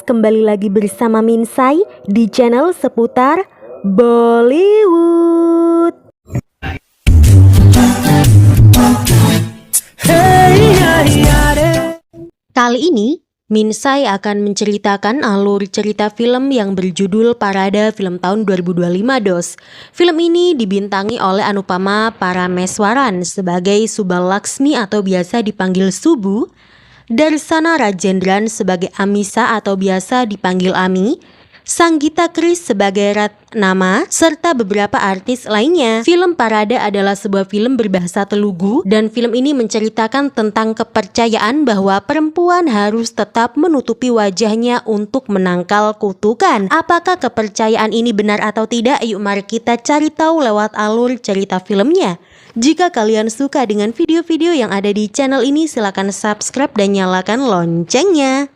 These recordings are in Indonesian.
kembali lagi bersama Minsai di channel seputar Bollywood. Kali ini Minsai akan menceritakan alur cerita film yang berjudul Parada film tahun 2025 dos. Film ini dibintangi oleh Anupama Parameswaran sebagai Subalaxmi atau biasa dipanggil Subu, Darsana Rajendran sebagai Amisa atau biasa dipanggil Ami, Sanggita Kris sebagai Ratnama, serta beberapa artis lainnya. Film Parada adalah sebuah film berbahasa Telugu dan film ini menceritakan tentang kepercayaan bahwa perempuan harus tetap menutupi wajahnya untuk menangkal kutukan. Apakah kepercayaan ini benar atau tidak? Yuk mari kita cari tahu lewat alur cerita filmnya. Jika kalian suka dengan video-video yang ada di channel ini, silakan subscribe dan nyalakan loncengnya.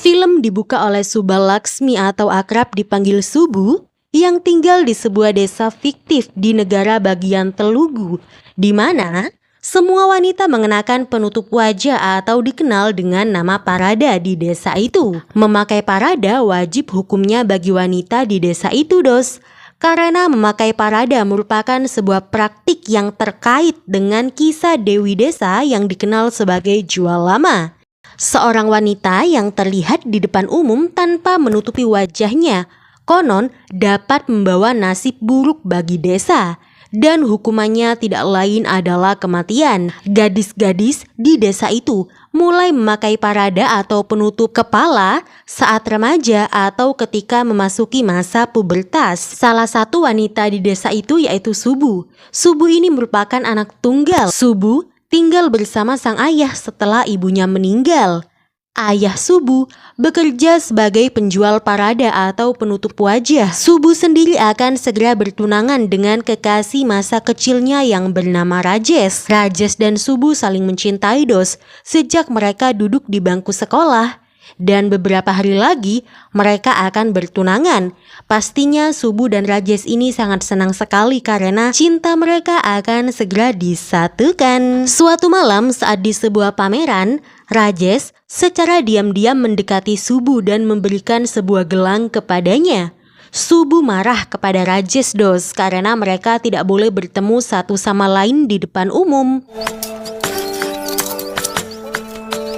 Film dibuka oleh Subalaxmi atau akrab dipanggil Subu yang tinggal di sebuah desa fiktif di negara bagian Telugu, di mana semua wanita mengenakan penutup wajah atau dikenal dengan nama parada di desa itu. Memakai parada wajib hukumnya bagi wanita di desa itu dos, karena memakai parada merupakan sebuah praktik yang terkait dengan kisah Dewi Desa yang dikenal sebagai jual lama. Seorang wanita yang terlihat di depan umum tanpa menutupi wajahnya konon dapat membawa nasib buruk bagi desa. Dan hukumannya tidak lain adalah kematian. Gadis-gadis di desa itu mulai memakai parada atau penutup kepala saat remaja atau ketika memasuki masa pubertas. Salah satu wanita di desa itu yaitu Subu. Subu ini merupakan anak tunggal. Subu tinggal bersama sang ayah setelah ibunya meninggal. Ayah Subu bekerja sebagai penjual parada atau penutup wajah. Subu sendiri akan segera bertunangan dengan kekasih masa kecilnya yang bernama Rajesh. Rajesh dan Subu saling mencintai dos sejak mereka duduk di bangku sekolah. Dan beberapa hari lagi mereka akan bertunangan. Pastinya Subu dan Rajesh ini sangat senang sekali karena cinta mereka akan segera disatukan. Suatu malam saat di sebuah pameran, Rajesh secara diam-diam mendekati Subu dan memberikan sebuah gelang kepadanya. Subu marah kepada Rajesh dos karena mereka tidak boleh bertemu satu sama lain di depan umum.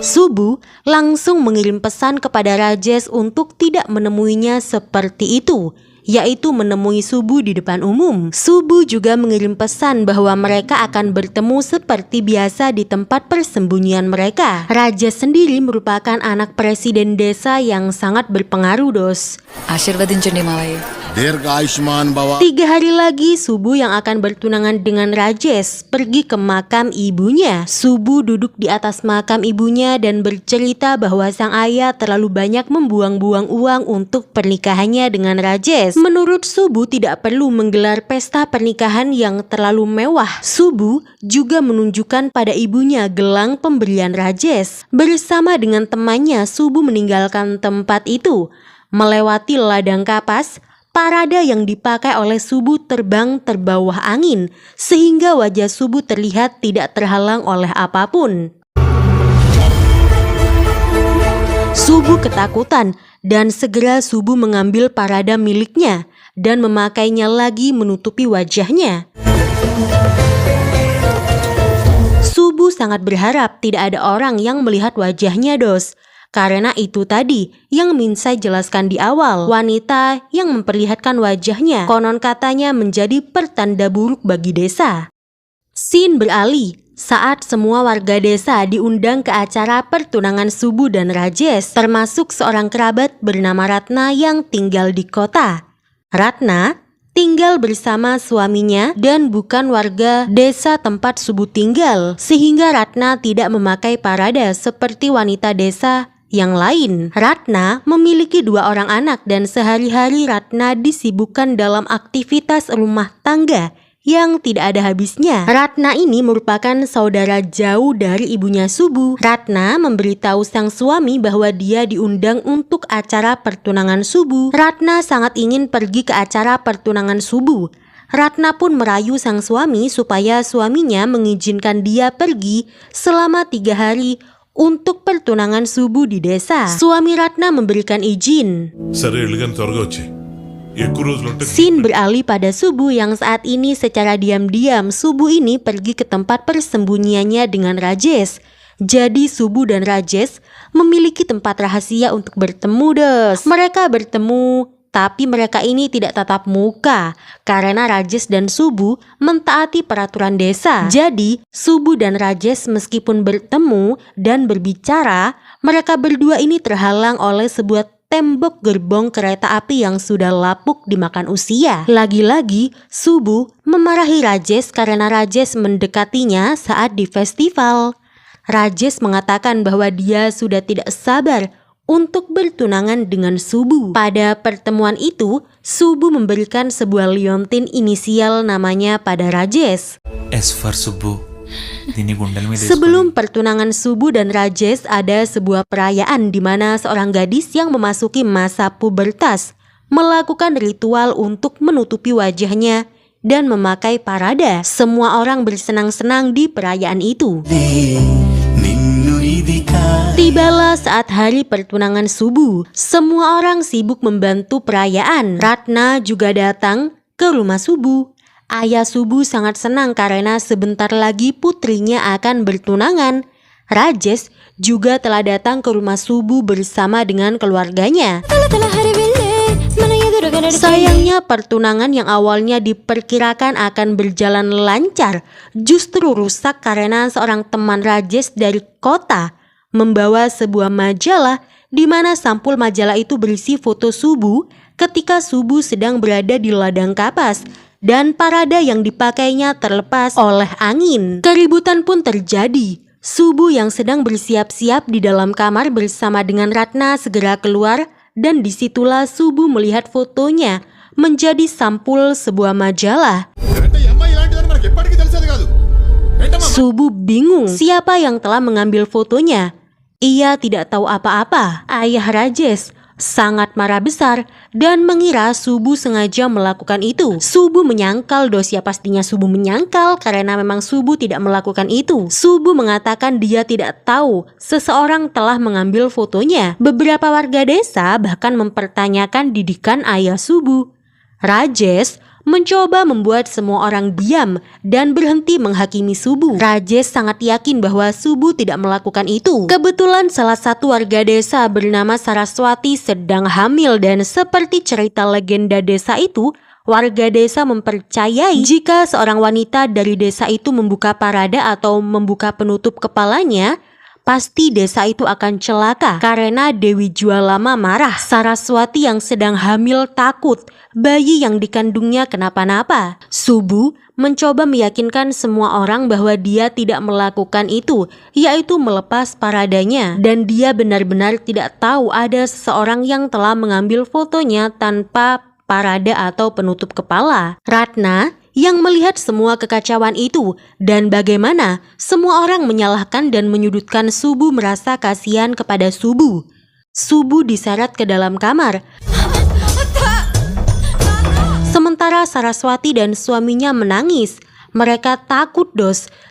Subu langsung mengirim pesan kepada Rajesh untuk tidak menemuinya seperti itu, yaitu menemui Subu di depan umum. Subu juga mengirim pesan bahwa mereka akan bertemu seperti biasa di tempat persembunyian mereka. Rajesh sendiri merupakan anak presiden desa yang sangat berpengaruh dos. ఆశీర్వదించండి మావయ్య. 3 hari lagi Subu yang akan bertunangan dengan Rajesh pergi ke makam ibunya. Subu duduk di atas makam ibunya dan bercerita bahwa sang ayah terlalu banyak membuang-buang uang untuk pernikahannya dengan Rajesh. Menurut Subu tidak perlu menggelar pesta pernikahan yang terlalu mewah. Subu juga menunjukkan pada ibunya gelang pemberian Rajesh. Bersama dengan temannya, Subu meninggalkan tempat itu. Melewati ladang kapas, parada yang dipakai oleh Subu terbang terbawah angin, sehingga wajah Subu terlihat tidak terhalang oleh apapun. Subu ketakutan dan segera Subu mengambil parada miliknya dan memakainya lagi menutupi wajahnya. Subu sangat berharap tidak ada orang yang melihat wajahnya dos. Karena itu tadi yang Minsai jelaskan di awal, wanita yang memperlihatkan wajahnya konon katanya menjadi pertanda buruk bagi desa. Scene beralih saat semua warga desa diundang ke acara pertunangan Subu dan Rajesh, termasuk seorang kerabat bernama Ratna yang tinggal di kota. Ratna tinggal bersama suaminya dan bukan warga desa tempat Subu tinggal, sehingga Ratna tidak memakai parada seperti wanita desa yang lain. Ratna memiliki 2 orang anak dan sehari-hari Ratna disibukkan dalam aktivitas rumah tangga yang tidak ada habisnya. Ratna ini merupakan saudara jauh dari ibunya Subu. Ratna memberitahu sang suami bahwa dia diundang untuk acara pertunangan Subu. Ratna sangat ingin pergi ke acara pertunangan Subu. Ratna pun merayu sang suami supaya suaminya mengizinkan dia pergi selama 3 hari untuk pertunangan subuh di desa. Suami Ratna memberikan izin. సరే వెళ్ళగానే త్వరగా వచ్చి ఎక్కువ రోజులుంటే Scene beralih pada Subuh yang saat ini secara diam-diam Subuh ini pergi ke tempat persembunyiannya dengan Rajesh. Jadi Subuh dan Rajesh memiliki tempat rahasia untuk bertemu des. Mereka bertemu, tapi mereka ini tidak tatap muka karena Rajesh dan Subuh mentaati peraturan desa. Jadi Subuh dan Rajesh meskipun bertemu dan berbicara, mereka berdua ini terhalang oleh sebuah tembok gerbong kereta api yang sudah lapuk dimakan usia. Lagi-lagi Subuh memarahi Rajesh karena Rajesh mendekatinya saat di festival. Rajesh mengatakan bahwa dia sudah tidak sabar untuk bertunangan dengan Subuh. Pada pertemuan itu, Subuh memberikan sebuah liontin inisial namanya pada Rajesh. S for Subuh. Dini gundal మీద Sebelum pertunangan Subuh dan Rajesh ada sebuah perayaan di mana seorang gadis yang memasuki masa pubertas melakukan ritual untuk menutupi wajahnya dan memakai parada. Semua orang bersenang-senang di perayaan itu. Tibalah saat hari pertunangan Subuh. Semua orang sibuk membantu perayaan. Ratna juga datang ke rumah Subuh. Ayah Subuh sangat senang karena sebentar lagi putrinya akan bertunangan. Rajesh juga telah datang ke rumah Subuh bersama dengan keluarganya. Sayangnya pertunangan yang awalnya diperkirakan akan berjalan lancar justru rusak karena seorang teman Rajesh dari kota membawa sebuah majalah di mana sampul majalah itu berisi foto Subuh ketika Subuh sedang berada di ladang kapas dan parada yang dipakainya terlepas oleh angin. Keributan pun terjadi. Subuh yang sedang bersiap-siap di dalam kamar bersama dengan Ratna segera keluar dan disitulah Subuh melihat fotonya menjadi sampul sebuah majalah. Subuh bingung siapa yang telah mengambil fotonya. Ia tidak tahu apa-apa. Ayah Rajesh sangat marah besar dan mengira Subuh sengaja melakukan itu. Subuh menyangkal ya pastinya Subuh menyangkal karena memang Subuh tidak melakukan itu. Subuh mengatakan dia tidak tahu seseorang telah mengambil fotonya. Beberapa warga desa bahkan mempertanyakan didikan ayah Subuh. Rajesh mencoba membuat semua orang diam dan berhenti menghakimi Subuh. Rajesh sangat yakin bahwa Subuh tidak melakukan itu. Kebetulan salah satu warga desa bernama Saraswati sedang hamil dan seperti cerita legenda desa itu, warga desa mempercayai jika seorang wanita dari desa itu membuka parada atau membuka penutup kepalanya, pasti desa itu akan celaka karena Dewi Jualama marah. Saraswati yang sedang hamil takut bayi yang dikandungnya kenapa-napa. Subuh mencoba meyakinkan semua orang bahwa dia tidak melakukan itu, yaitu melepas paradanya, dan dia benar-benar tidak tahu ada seseorang yang telah mengambil fotonya tanpa parada atau penutup kepala. Ratna yang melihat semua kekacauan itu dan bagaimana semua orang menyalahkan dan menyudutkan Subuh merasa kasihan kepada Subuh. Subuh diseret ke dalam kamar. Sementara Saraswati dan suaminya menangis. Mereka takut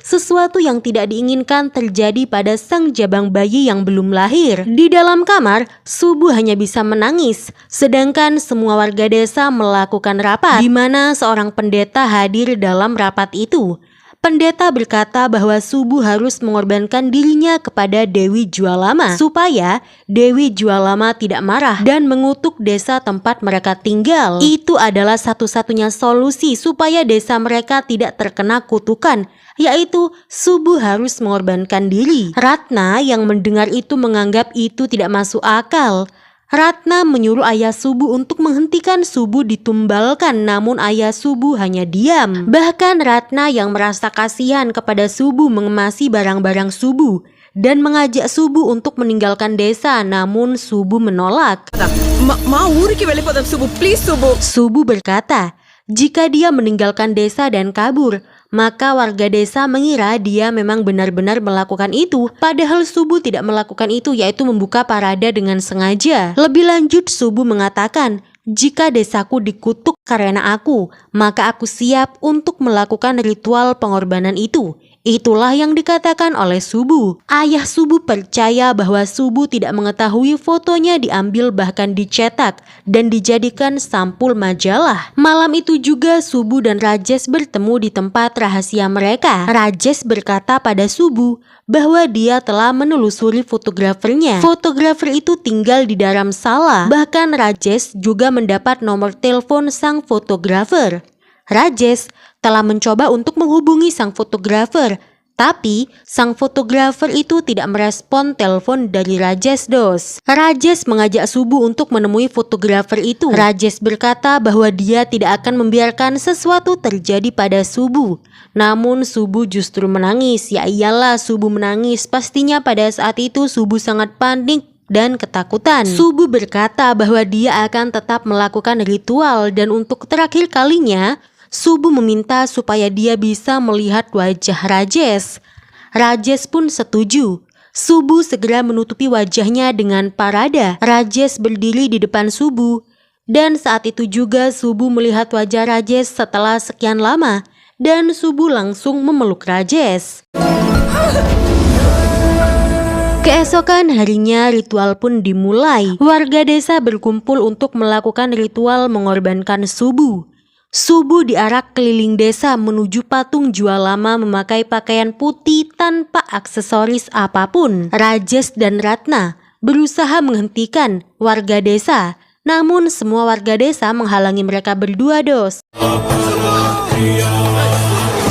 sesuatu yang tidak diinginkan terjadi pada sang jabang bayi yang belum lahir. Di dalam kamar, Subuh hanya bisa menangis, sedangkan semua warga desa melakukan rapat, di mana seorang pendeta hadir dalam rapat itu. Pendeta berkata bahwa Subuh harus mengorbankan dirinya kepada Dewi Jualama supaya Dewi Jualama tidak marah dan mengutuk desa tempat mereka tinggal. Itu adalah satu-satunya solusi supaya desa mereka tidak terkena kutukan, yaitu Subuh harus mengorbankan diri. Ratna yang mendengar itu menganggap itu tidak masuk akal. Ratna menyuruh ayah Subuh untuk menghentikan Subuh ditumbalkan, namun ayah Subuh hanya diam. Bahkan Ratna yang merasa kasihan kepada Subuh mengemasi barang-barang Subuh dan mengajak Subuh untuk meninggalkan desa, namun Subuh menolak. Subuh berkata, jika dia meninggalkan desa dan kabur, maka warga desa mengira dia memang benar-benar melakukan itu. Padahal Subuh tidak melakukan itu, yaitu membuka parada dengan sengaja. Lebih lanjut, Subuh mengatakan jika desaku dikutuk karena aku, maka aku siap untuk melakukan ritual pengorbanan itu. Itulah yang dikatakan oleh Subu. Ayah Subu percaya bahwa Subu tidak mengetahui fotonya diambil bahkan dicetak dan dijadikan sampul majalah. Malam itu juga Subu dan Rajesh bertemu di tempat rahasia mereka. Rajesh berkata pada Subu bahwa dia telah menelusuri fotografernya. Fotografer itu tinggal di Dharamsala. Bahkan Rajesh juga mendapat nomor telepon sang fotografer. Rajesh telah mencoba untuk menghubungi sang fotografer, tapi sang fotografer itu tidak merespon telepon dari Rajesh, dos. Rajesh mengajak Subu untuk menemui fotografer itu. Rajesh berkata bahwa dia tidak akan membiarkan sesuatu terjadi pada Subu. Namun Subu justru menangis. Ya iyalah, Subu menangis. Pastinya pada saat itu Subu sangat panik dan ketakutan. Subu berkata bahwa dia akan tetap melakukan ritual dan untuk terakhir kalinya Subu meminta supaya dia bisa melihat wajah Rajesh. Rajesh pun setuju. Subu segera menutupi wajahnya dengan parada. Rajesh berdiri di depan Subu. Dan saat itu juga Subu melihat wajah Rajesh setelah sekian lama. Dan Subu langsung memeluk Rajesh. Keesokan harinya ritual pun dimulai. Warga desa berkumpul untuk melakukan ritual mengorbankan Subu. Subu diarak keliling desa menuju patung Jualama memakai pakaian putih tanpa aksesoris apapun. Rajesh dan Ratna berusaha menghentikan warga desa, namun semua warga desa menghalangi mereka berdua, dos.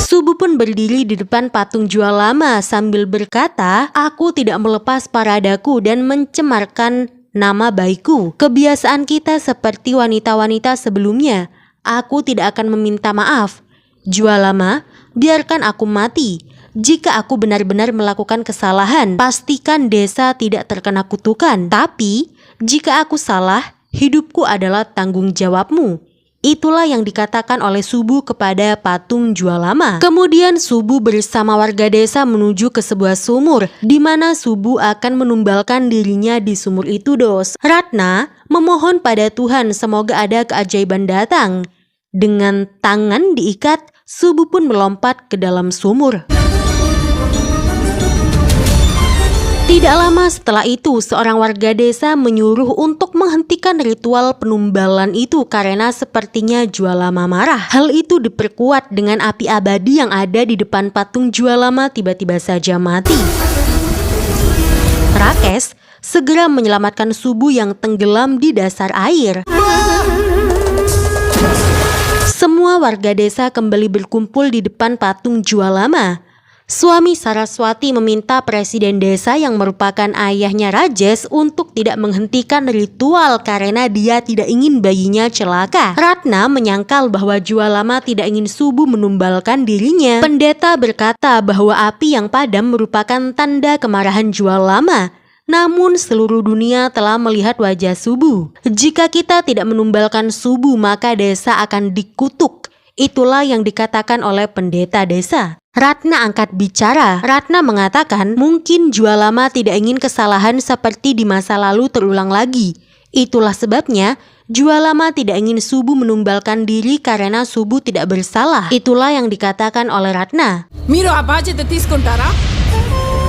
Subu pun berdiri di depan patung Jualama sambil berkata, "Aku tidak melepas paradaku dan mencemarkan nama baikku. Kebiasaan kita seperti wanita-wanita sebelumnya. Aku tidak akan meminta maaf. Jualama, biarkan aku mati. Jika aku benar-benar melakukan kesalahan, pastikan desa tidak terkena kutukan. Tapi, jika aku salah, hidupku adalah tanggung jawabmu." Itulah yang dikatakan oleh Subu kepada patung Jualama. Kemudian Subu bersama warga desa menuju ke sebuah sumur, di mana Subu akan menumbalkan dirinya di sumur itu, dos. Ratna memohon pada Tuhan semoga ada keajaiban datang. Dengan tangan diikat, Subu pun melompat ke dalam sumur. Tidak lama setelah itu, seorang warga desa menyuruh untuk menghentikan ritual penumbalan itu karena sepertinya Jualama marah. Hal itu diperkuat dengan api abadi yang ada di depan patung Jualama tiba-tiba saja mati. Rakesh segera menyelamatkan Subu yang tenggelam di dasar air. Semua warga desa kembali berkumpul di depan patung Jualama. Suami Saraswati meminta presiden desa yang merupakan ayahnya Rajesh untuk tidak menghentikan ritual karena dia tidak ingin bayinya celaka. Ratna menyangkal bahwa Jualama tidak ingin Subu menumbalkan dirinya. Pendeta berkata bahwa api yang padam merupakan tanda kemarahan Jualama. Namun seluruh dunia telah melihat wajah Subu. Jika kita tidak menumbalkan Subu, maka desa akan dikutuk. Itulah yang dikatakan oleh pendeta desa. Ratna angkat bicara. Ratna mengatakan mungkin Jualama tidak ingin kesalahan seperti di masa lalu terulang lagi. Itulah sebabnya Jualama tidak ingin Subu menumbalkan diri karena Subu tidak bersalah. Itulah yang dikatakan oleh Ratna.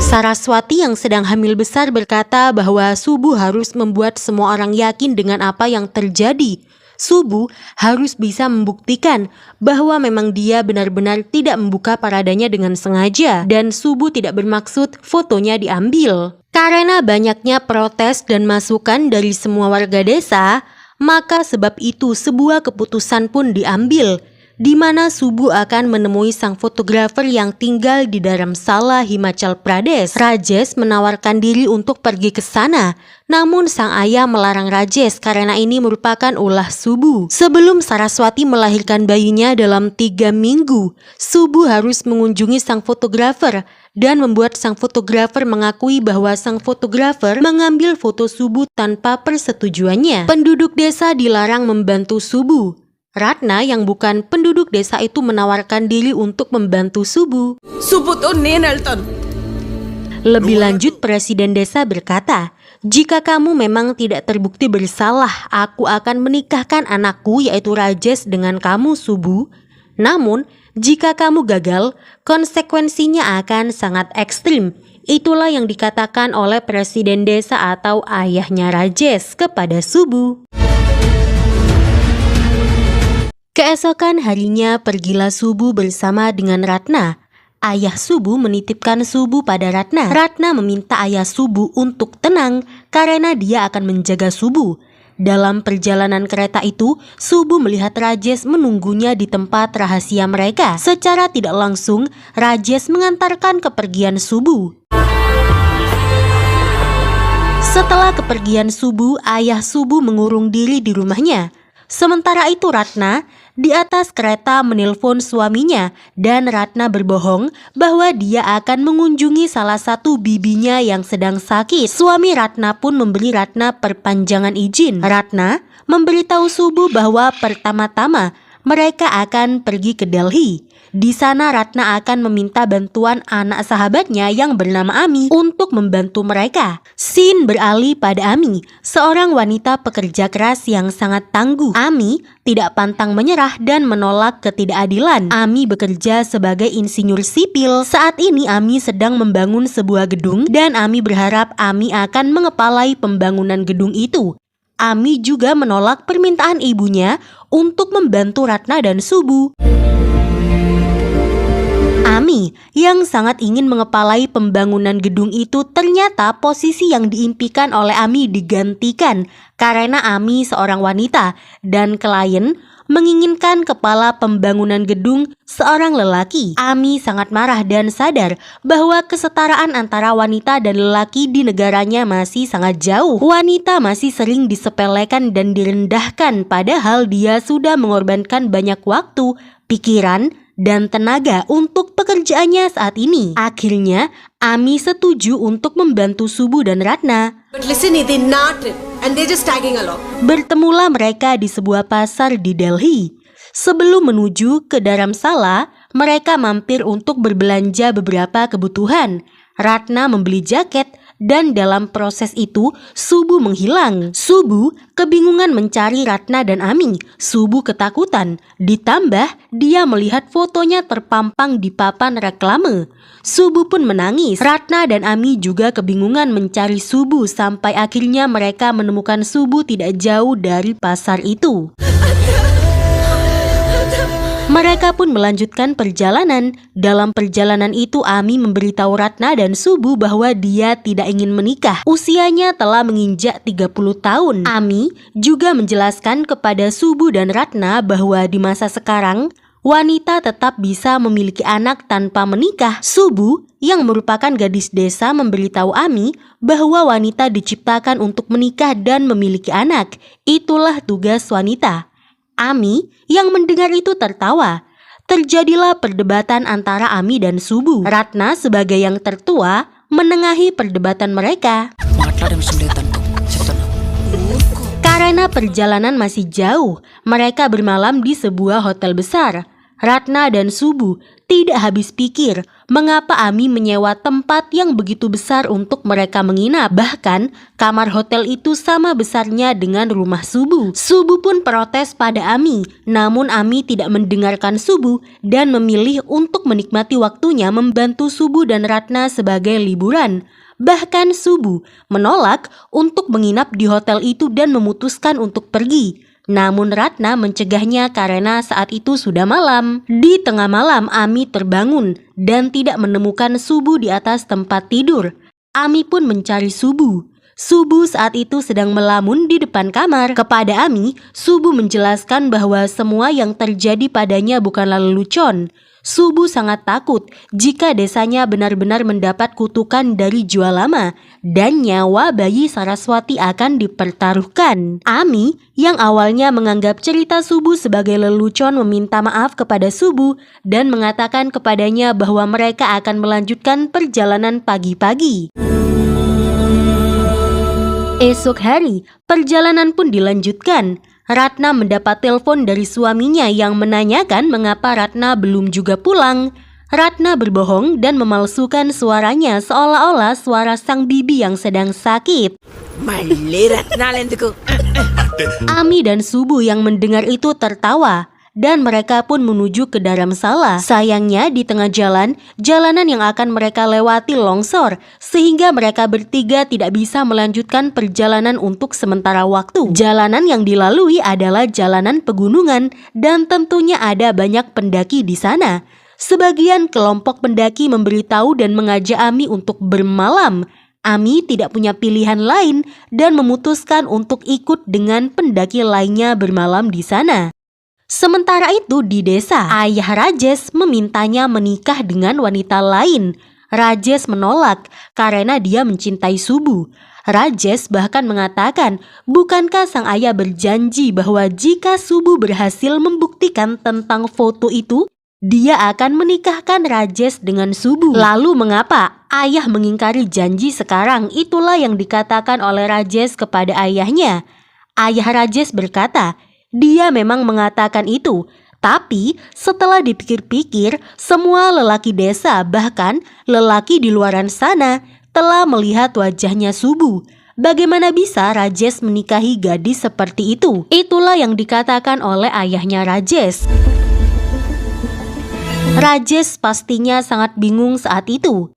Saraswati yang sedang hamil besar berkata bahwa Subu harus membuat semua orang yakin dengan apa yang terjadi. Subu harus bisa membuktikan bahwa memang dia benar-benar tidak membuka paradanya dengan sengaja dan Subu tidak bermaksud fotonya diambil. Karena banyaknya protes dan masukan dari semua warga desa, maka sebab itu sebuah keputusan pun diambil, di mana Subu akan menemui sang fotografer yang tinggal di Dharamsala, Himachal Pradesh. Rajesh menawarkan diri untuk pergi ke sana, namun sang ayah melarang Rajesh karena ini merupakan ulah Subu. Sebelum Saraswati melahirkan bayinya dalam 3 minggu, Subu harus mengunjungi sang fotografer dan membuat sang fotografer mengakui bahwa sang fotografer mengambil foto Subu tanpa persetujuannya. Penduduk desa dilarang membantu Subu. Ratna yang bukan penduduk desa itu menawarkan diri untuk membantu Subu. Lebih lanjut, Presiden desa berkata, "Jika kamu memang tidak terbukti bersalah, aku akan menikahkan anakku yaitu Rajesh dengan kamu, Subu. Namun, jika kamu gagal, konsekuensinya akan sangat ekstrim." Itulah yang dikatakan oleh Presiden desa atau ayahnya Rajesh kepada Subu. Keesokan harinya pergilah Subu bersama dengan Ratna. Ayah Subu menitipkan Subu pada Ratna. Ratna meminta ayah Subu untuk tenang karena dia akan menjaga Subu. Dalam perjalanan kereta itu, Subu melihat Rajesh menunggunya di tempat rahasia mereka. Secara tidak langsung, Rajesh mengantarkan kepergian Subu. Setelah kepergian Subu, ayah Subu mengurung diri di rumahnya. Sementara itu Ratna di atas kereta menelpon suaminya dan Ratna berbohong bahwa dia akan mengunjungi salah satu bibinya yang sedang sakit. Suami Ratna pun memberi Ratna perpanjangan izin. Ratna memberitahu Subu bahwa pertama-tama mereka akan pergi ke Delhi. Di sana Ratna akan meminta bantuan anak sahabatnya yang bernama Ami untuk membantu mereka. Scene beralih pada Ami, seorang wanita pekerja keras yang sangat tangguh. Ami tidak pantang menyerah dan menolak ketidakadilan. Ami bekerja sebagai insinyur sipil. Saat ini Ami sedang membangun sebuah gedung dan Ami berharap Ami akan mengepalai pembangunan gedung itu. Ami juga menolak permintaan ibunya untuk membantu Ratna dan Subu. Ami yang sangat ingin mengepalai pembangunan gedung itu, ternyata posisi yang diimpikan oleh Ami digantikan karena Ami seorang wanita dan klien menginginkan kepala pembangunan gedung seorang lelaki. Ami sangat marah dan sadar bahwa kesetaraan antara wanita dan lelaki di negaranya masih sangat jauh. Wanita masih sering disepelekan dan direndahkan padahal dia sudah mengorbankan banyak waktu, pikiran, dan tenaga untuk pekerjaannya saat ini. Akhirnya, Ami setuju untuk membantu Subu dan Ratna. But listen, they're not, and they're just tagging along. Bertemulah mereka di sebuah pasar di Delhi. Sebelum menuju ke Dharamsala, mereka mampir untuk berbelanja beberapa kebutuhan. Ratna membeli jaket dan dalam proses itu Subu menghilang. Subu kebingungan mencari Ratna dan Ami. Subu ketakutan, ditambah dia melihat fotonya terpampang di papan reklame. Subu pun menangis. Ratna dan Ami juga kebingungan mencari Subu sampai akhirnya mereka menemukan Subu tidak jauh dari pasar itu. Mereka pun melanjutkan perjalanan. Dalam perjalanan itu Ami memberitahu Ratna dan Subu bahwa dia tidak ingin menikah. Usianya telah menginjak 30 tahun. Ami juga menjelaskan kepada Subu dan Ratna bahwa di masa sekarang wanita tetap bisa memiliki anak tanpa menikah. Subu yang merupakan gadis desa memberitahu Ami bahwa wanita diciptakan untuk menikah dan memiliki anak. Itulah tugas wanita. Ami yang mendengar itu tertawa. Terjadilah perdebatan antara Ami dan Subu. Ratna sebagai yang tertua menengahi perdebatan mereka. Karena perjalanan masih jauh, mereka bermalam di sebuah hotel besar. Ratna dan Subu tidak habis pikir mengapa Ami menyewa tempat yang begitu besar untuk mereka menginap. Bahkan kamar hotel itu sama besarnya dengan rumah Subu. Subu pun protes pada Ami, namun Ami tidak mendengarkan Subu dan memilih untuk menikmati waktunya membantu Subu dan Ratna sebagai liburan. Bahkan Subu menolak untuk menginap di hotel itu dan memutuskan untuk pergi. Namun Ratna mencegahnya karena saat itu sudah malam. Di tengah malam Ami terbangun dan tidak menemukan Subu di atas tempat tidur. Ami pun mencari Subu. Subu saat itu sedang melamun di depan kamar. Kepada Ami, Subu menjelaskan bahwa semua yang terjadi padanya bukanlah lelucon. Subu sangat takut jika desanya benar-benar mendapat kutukan dari Jua Lama dan nyawa bayi Saraswati akan dipertaruhkan. Ami yang awalnya menganggap cerita Subu sebagai lelucon meminta maaf kepada Subu dan mengatakan kepadanya bahwa mereka akan melanjutkan perjalanan pagi-pagi. Esok hari, perjalanan pun dilanjutkan. Ratna mendapat telepon dari suaminya yang menanyakan mengapa Ratna belum juga pulang. Ratna berbohong dan memalsukan suaranya seolah-olah suara sang bibi yang sedang sakit. Ami dan Subu yang mendengar itu tertawa dan mereka pun menuju ke Dharamsala. Sayangnya di tengah jalan, jalanan yang akan mereka lewati longsor sehingga mereka bertiga tidak bisa melanjutkan perjalanan untuk sementara waktu. Jalanan yang dilalui adalah jalanan pegunungan dan tentunya ada banyak pendaki di sana. Sebagian kelompok pendaki memberitahu dan mengajak Ami untuk bermalam. Ami tidak punya pilihan lain dan memutuskan untuk ikut dengan pendaki lainnya bermalam di sana. Sementara itu di desa, ayah Rajesh memintanya menikah dengan wanita lain. Rajesh menolak karena dia mencintai Subu. Rajesh bahkan mengatakan, bukankah sang ayah berjanji bahwa jika Subu berhasil membuktikan tentang foto itu, dia akan menikahkan Rajesh dengan Subu. Lalu mengapa ayah mengingkari janji sekarang? Itulah yang dikatakan oleh Rajesh kepada ayahnya. Ayah Rajesh berkata, dia memang mengatakan itu, tapi setelah dipikir-pikir, semua lelaki desa, bahkan lelaki di luaran sana, telah melihat wajahnya Subu. Bagaimana bisa Rajesh menikahi gadis seperti itu? Itulah yang dikatakan oleh ayahnya Rajesh. Rajesh pastinya sangat bingung saat itu.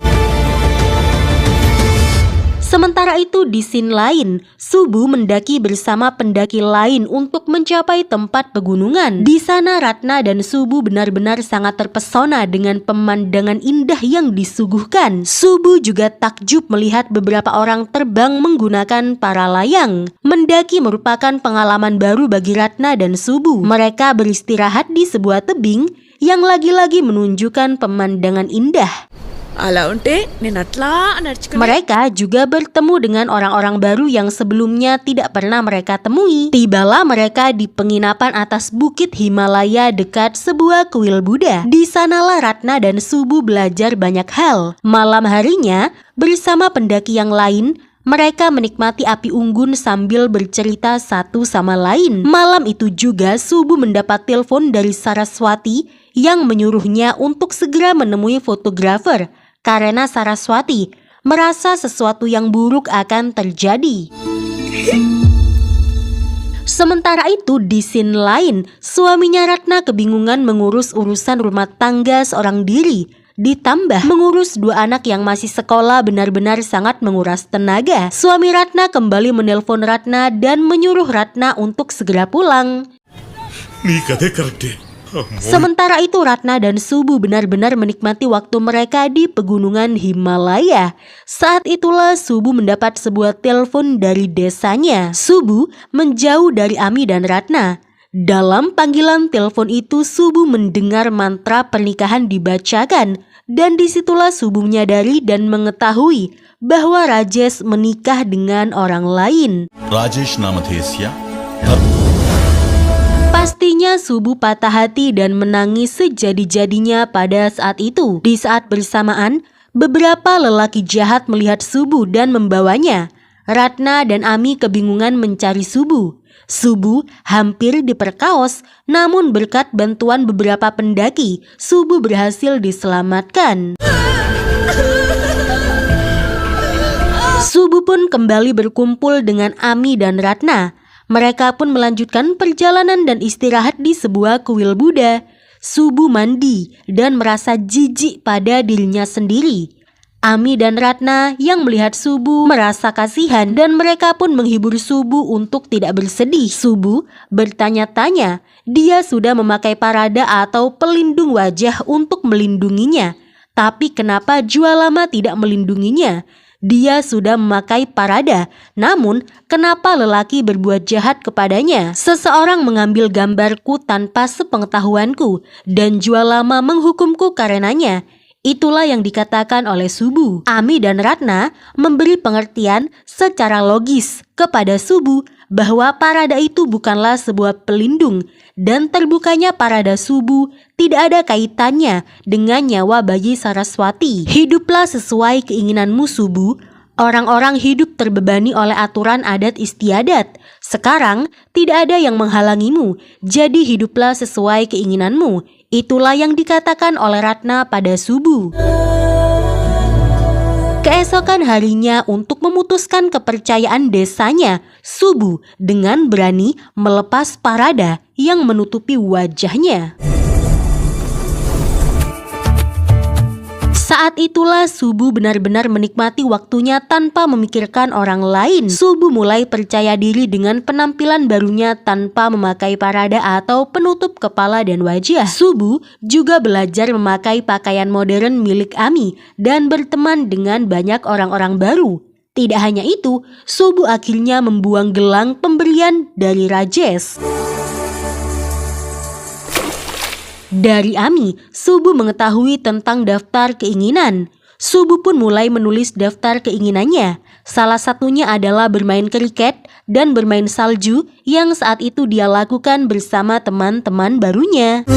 Sementara itu di scene lain, Subu mendaki bersama pendaki lain untuk mencapai tempat pegunungan. Di sana Ratna dan Subu benar-benar sangat terpesona dengan pemandangan indah yang disuguhkan. Subu juga takjub melihat beberapa orang terbang menggunakan para layang. Mendaki merupakan pengalaman baru bagi Ratna dan Subu. Mereka beristirahat di sebuah tebing yang lagi-lagi menunjukkan pemandangan indah. Mereka juga bertemu dengan orang-orang baru yang sebelumnya tidak pernah mereka temui. Tibalah mereka di penginapan atas bukit Himalaya dekat sebuah kuil Buddha. Di sanalah Ratna dan Subu belajar banyak hal. Malam harinya, bersama pendaki yang lain, mereka menikmati api unggun sambil bercerita satu sama lain. Malam itu juga Subu mendapat telepon dari Saraswati yang menyuruhnya untuk segera menemui fotografer. Karena Saraswati merasa sesuatu yang buruk akan terjadi. Sementara itu di scene lain, suaminya Ratna kebingungan mengurus urusan rumah tangga seorang diri. Ditambah mengurus dua anak yang masih sekolah benar-benar sangat menguras tenaga. Suami Ratna kembali menelpon Ratna dan menyuruh Ratna untuk segera pulang. Sementara itu Ratna dan Subu benar-benar menikmati waktu mereka di pegunungan Himalaya. Saat itulah Subu mendapat sebuah telepon dari desanya. Subu menjauh dari Ami dan Ratna. Dalam panggilan telepon itu Subu mendengar mantra pernikahan dibacakan. Dan disitulah Subu menyadari dan mengetahui bahwa Rajesh menikah dengan orang lain. Rajesh Namathesya. Pastinya Subu patah hati dan menangis sejadi-jadinya pada saat itu. Di saat bersamaan, beberapa lelaki jahat melihat Subu dan membawanya. Ratna dan Ami kebingungan mencari Subu. Subu hampir diperkaos, namun berkat bantuan beberapa pendaki, Subu berhasil diselamatkan. Subu pun kembali berkumpul dengan Ami dan Ratna. Mereka pun melanjutkan perjalanan dan istirahat di sebuah kuil Buddha. Subu mandi dan merasa jijik pada dirinya sendiri. Ami dan Ratna yang melihat Subu merasa kasihan dan mereka pun menghibur Subu untuk tidak bersedih. Subu bertanya-tanya, dia sudah memakai parada atau pelindung wajah untuk melindunginya. Tapi kenapa Jualama tidak melindunginya? Dia sudah memakai parada, namun kenapa lelaki berbuat jahat kepadanya? Seseorang mengambil gambarku tanpa sepengetahuanku dan Jualama menghukumku karenanya. Itulah yang dikatakan oleh Subu. Ami dan Ratna memberi pengertian secara logis kepada Subu bahwa parada itu bukanlah sebuah pelindung dan terbukanya parada Subu tidak ada kaitannya dengan nyawa bayi Saraswati. Hiduplah sesuai keinginanmu Subu, Orang-orang hidup terbebani oleh aturan adat istiadat. Sekarang tidak ada yang menghalangimu, jadi hiduplah sesuai keinginanmu. Itulah yang dikatakan oleh Ratna pada subuh. Keesokan harinya untuk memutuskan kepercayaan desanya, Subuh dengan berani melepas parada yang menutupi wajahnya. Saat itulah Subuh benar-benar menikmati waktunya tanpa memikirkan orang lain. Subuh mulai percaya diri dengan penampilan barunya tanpa memakai parada atau penutup kepala dan wajah. Subuh juga belajar memakai pakaian modern milik Ami dan berteman dengan banyak orang-orang baru. Tidak hanya itu, Subuh akhirnya membuang gelang pemberian dari Rajesh. Dari Ami, Subuh mengetahui tentang daftar keinginan. Subuh pun mulai menulis daftar keinginannya. Salah satunya adalah bermain kriket dan bermain salju yang saat itu dia lakukan bersama teman-teman barunya.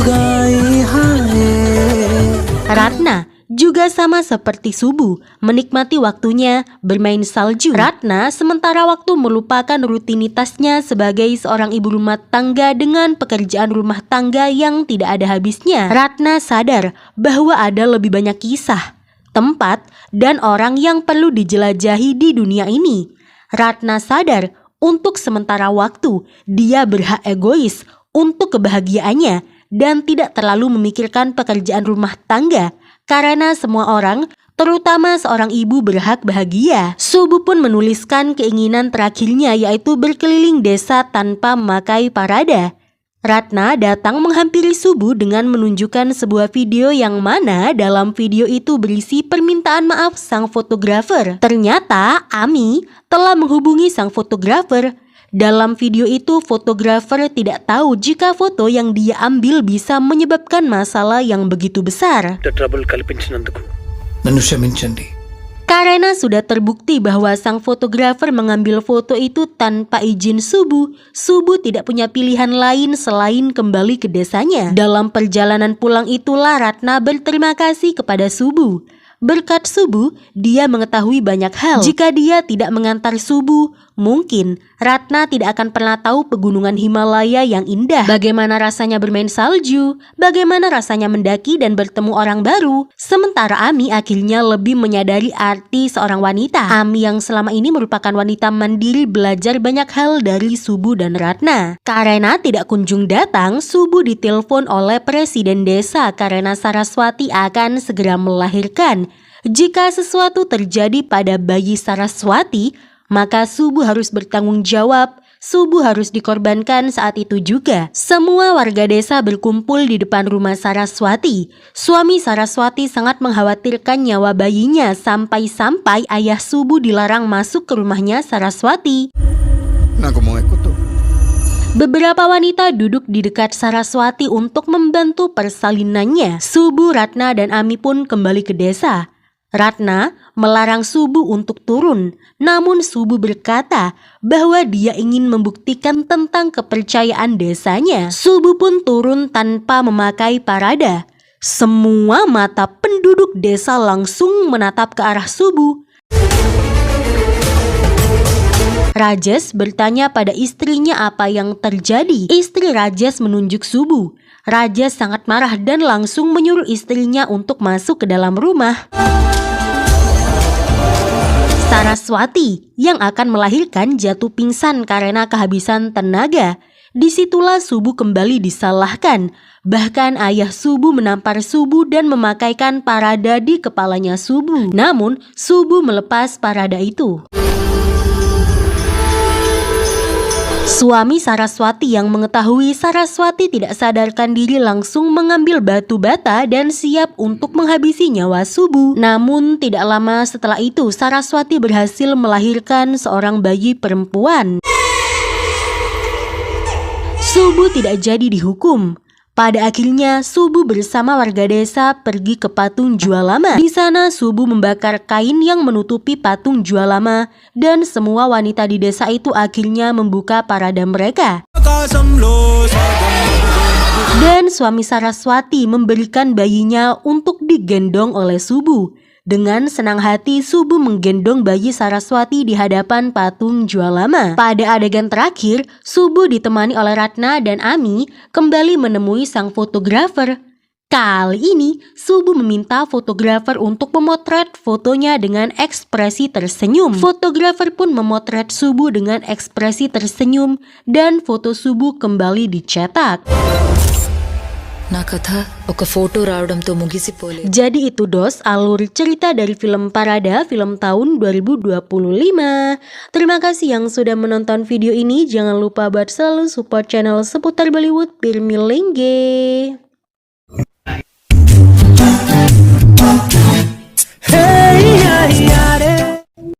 Ratna juga sama seperti Subuh, menikmati waktunya bermain salju. Ratna sementara waktu melupakan rutinitasnya sebagai seorang ibu rumah tangga dengan pekerjaan rumah tangga yang tidak ada habisnya. Ratna sadar bahwa ada lebih banyak kisah, tempat, dan orang yang perlu dijelajahi di dunia ini. Ratna sadar untuk sementara waktu dia berhak egois untuk kebahagiaannya dan tidak terlalu memikirkan pekerjaan rumah tangga. Karena semua orang, terutama seorang ibu berhak bahagia. Subuh pun menuliskan keinginan terakhirnya yaitu berkeliling desa tanpa memakai parada. Ratna datang menghampiri Subuh dengan menunjukkan sebuah video yang mana dalam video itu berisi permintaan maaf sang fotografer. Ternyata Ami telah menghubungi sang fotografer. Dalam video itu, fotografer tidak tahu jika foto yang dia ambil bisa menyebabkan masalah yang begitu besar. నన్ను క్షమించండి. Karena sudah terbukti bahwa sang fotografer mengambil foto itu tanpa izin Subuh, Subuh tidak punya pilihan lain selain kembali ke desanya. Dalam perjalanan pulang itulah Ratna berterima kasih kepada Subuh. Berkat Subuh, dia mengetahui banyak hal. Jika dia tidak mengantar Subuh, mungkin Ratna tidak akan pernah tahu pegunungan Himalaya yang indah. Bagaimana rasanya bermain salju, bagaimana rasanya mendaki dan bertemu orang baru. Sementara Ami akhirnya lebih menyadari arti seorang wanita. Ami yang selama ini merupakan wanita mandiri belajar banyak hal dari Subuh dan Ratna. Karena tidak kunjung datang, Subuh ditelepon oleh presiden desa karena Saraswati akan segera melahirkan. Jika sesuatu terjadi pada bayi Saraswati, maka Subuh harus bertanggung jawab. Subuh harus dikorbankan saat itu juga. Semua warga desa berkumpul di depan rumah Saraswati. Suami Saraswati sangat mengkhawatirkan nyawa bayinya sampai-sampai ayah Subuh dilarang masuk ke rumahnya Saraswati. నాకు mau ikut tuh. Beberapa wanita duduk di dekat Saraswati untuk membantu persalinannya. Subuh, Ratna, dan Ami pun kembali ke desa. Ratna melarang Subuh untuk turun, namun Subuh berkata bahwa dia ingin membuktikan tentang kepercayaan desanya. Subuh pun turun tanpa memakai parada. Semua mata penduduk desa langsung menatap ke arah Subuh. Rajesh bertanya pada istrinya apa yang terjadi. Istri Rajesh menunjuk Subuh. Rajesh sangat marah dan langsung menyuruh istrinya untuk masuk ke dalam rumah. Saraswati yang akan melahirkan jatuh pingsan karena kehabisan tenaga. Disitulah Subuh kembali disalahkan. Bahkan ayah Subuh menampar Subuh dan memakaikan parada di kepalanya Subuh. Namun Subuh melepas parada itu. Suami Saraswati yang mengetahui Saraswati tidak sadarkan diri langsung mengambil batu bata dan siap untuk menghabisi nyawa Subuh. Namun tidak lama setelah itu Saraswati berhasil melahirkan seorang bayi perempuan. Subuh tidak jadi dihukum. Pada akhirnya Subuh bersama warga desa pergi ke patung Jualama. Di sana Subuh membakar kain yang menutupi patung Jualama dan semua wanita di desa itu akhirnya membuka parada mereka. Dan suami Saraswati memberikan bayinya untuk digendong oleh Subuh. Dengan senang hati, Subu menggendong bayi Saraswati di hadapan patung Jualama. Pada adegan terakhir, Subu ditemani oleh Ratna dan Ami kembali menemui sang fotografer. Kali ini, Subu meminta fotografer untuk memotret fotonya dengan ekspresi tersenyum. Fotografer pun memotret Subu dengan ekspresi tersenyum dan foto Subu kembali dicetak. నా కథ ఒక ఫోటో రావడంతో ముగిసిపోలేదు. Jadi itu dos alur cerita dari film Parada, film tahun 2025. Terima kasih yang sudah menonton video ini. Jangan lupa buat selalu support channel seputar Bollywood Birmilengge.